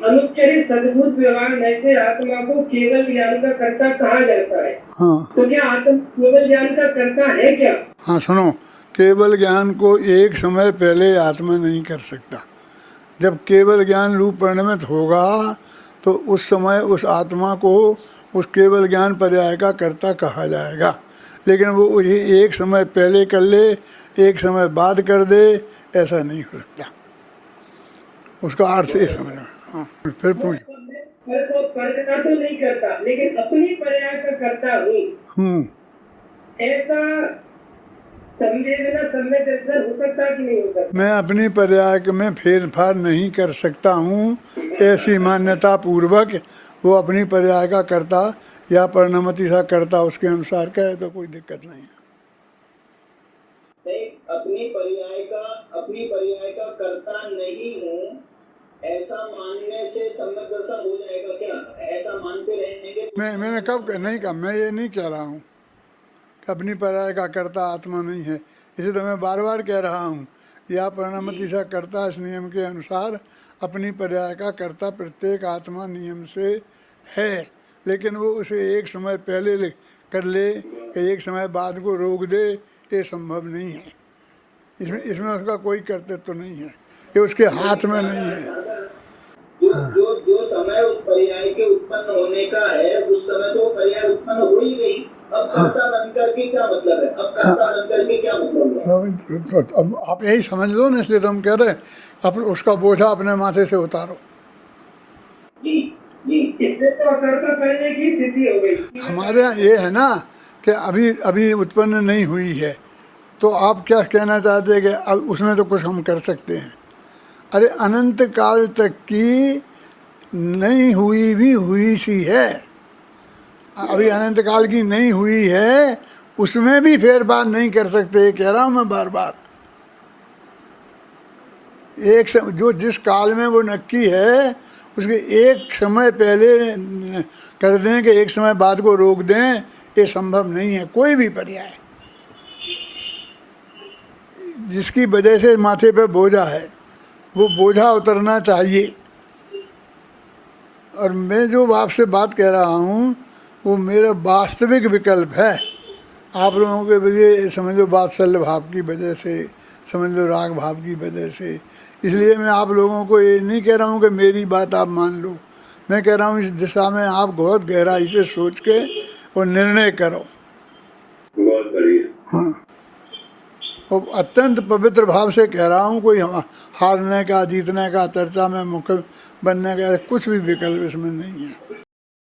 अनुपचरित सद्भुत व्यवहार में से आत्मा को केवल ज्ञान का कर्ता कहा जाता है। हाँ तो क्या आत्मा केवल ज्ञान का कर्ता है क्या? हाँ, सुनो, केवल ज्ञान को एक समय पहले आत्मा नहीं कर सकता। जब केवल ज्ञान रूप परिणमित होगा तो उस समय उस आत्मा को उस केवल ज्ञान पर्याय का कर्ता कहा जाएगा। लेकिन वो उसे एक समय पहले कर ले, एक समय बाद कर दे, ऐसा नहीं हो सकता। उसका अर्थ ये समझना। हाँ, फिर पूछ। कर्ता तो नहीं करता, लेकिन अपनी पर्याय का कर्ता हूँ, ऐसा समझे बिना सम्य दर्शन हो सकता कि नहीं हो सकता? मैं अपनी पर्याय में फेरफार नहीं कर सकता हूँ, ऐसी मान्यता पूर्वक वो अपनी पर्याय का कर्ता या परिणमति सा करता उसके अनुसार कहे तो कोई दिक्कत नहीं है। नहीं, अपनी पर्याय का कर्ता नहीं हूँ ऐसा मानने से सम्यक दर्शन हो जाएगा क्या? ऐसा मानते रहेंगे तो मैंने कब नहीं कहा, मैं ये नहीं कह रहा हूँ कि अपनी पर्याय का कर्ता आत्मा नहीं है। इसे तो मैं बार बार कह रहा हूँ, या परिणमति सा करता इस नियम के अनुसार अपनी पर्याय का कर्ता प्रत्येक आत्मा नियम से है, लेकिन वो उसे एक समय पहले कर ले, एक समय बाद को रोक दे, ये संभव नहीं है। इसमें उसका कोई कर्तव्य तो नहीं है, ये उसके हाथ में नहीं है। जो समय उस पर्याय के उत्पन्न होने का है, उस समय तो पर्याय उत्पन्न हो ही गई। अब कर्ता बन करके क्या मतलब है? अब आप यही समझ लो ना, इसलिए तो हम कह रहे हैं उसका बोझा अपने माथे से उतारो। जी जी, इससे तो अकर्ता पहले की स्थिति हो गई। हमारे यहाँ ये है ना कि अभी उत्पन्न नहीं हुई है, तो आप क्या कहना चाहते हैं कि अब उसमें तो कुछ हम कर सकते हैं? अरे अनंत काल तक की नहीं हुई भी हुई सी है, अभी अनंत काल की नहीं हुई है, उसमें भी फेर बात नहीं कर सकते, कह रहा हूँ मैं बार बार। एक जो जिस काल में वो नक्की है उसके एक समय पहले कर दें कि एक समय बाद को रोक दें, ये संभव नहीं है कोई भी पर्याय। जिसकी वजह से माथे पे बोझा है वो बोझा उतरना चाहिए। और मैं जो आपसे बात कह रहा हूँ वो मेरा वास्तविक विकल्प है। आप लोगों के वजह समझ लो वात्सल्य भाव की वजह से, समझ लो राग भाव की वजह से, इसलिए मैं आप लोगों को ये नहीं कह रहा हूँ कि मेरी बात आप मान लो। मैं कह रहा हूँ इस दिशा में आप बहुत गहराई से सोच के और निर्णय करो। बहुत बढ़िया। हाँ, और अत्यंत पवित्र भाव से कह रहा हूँ, कोई हारने का, जीतने का, चर्चा में मुख्य बनने का कुछ भी विकल्प इसमें नहीं है।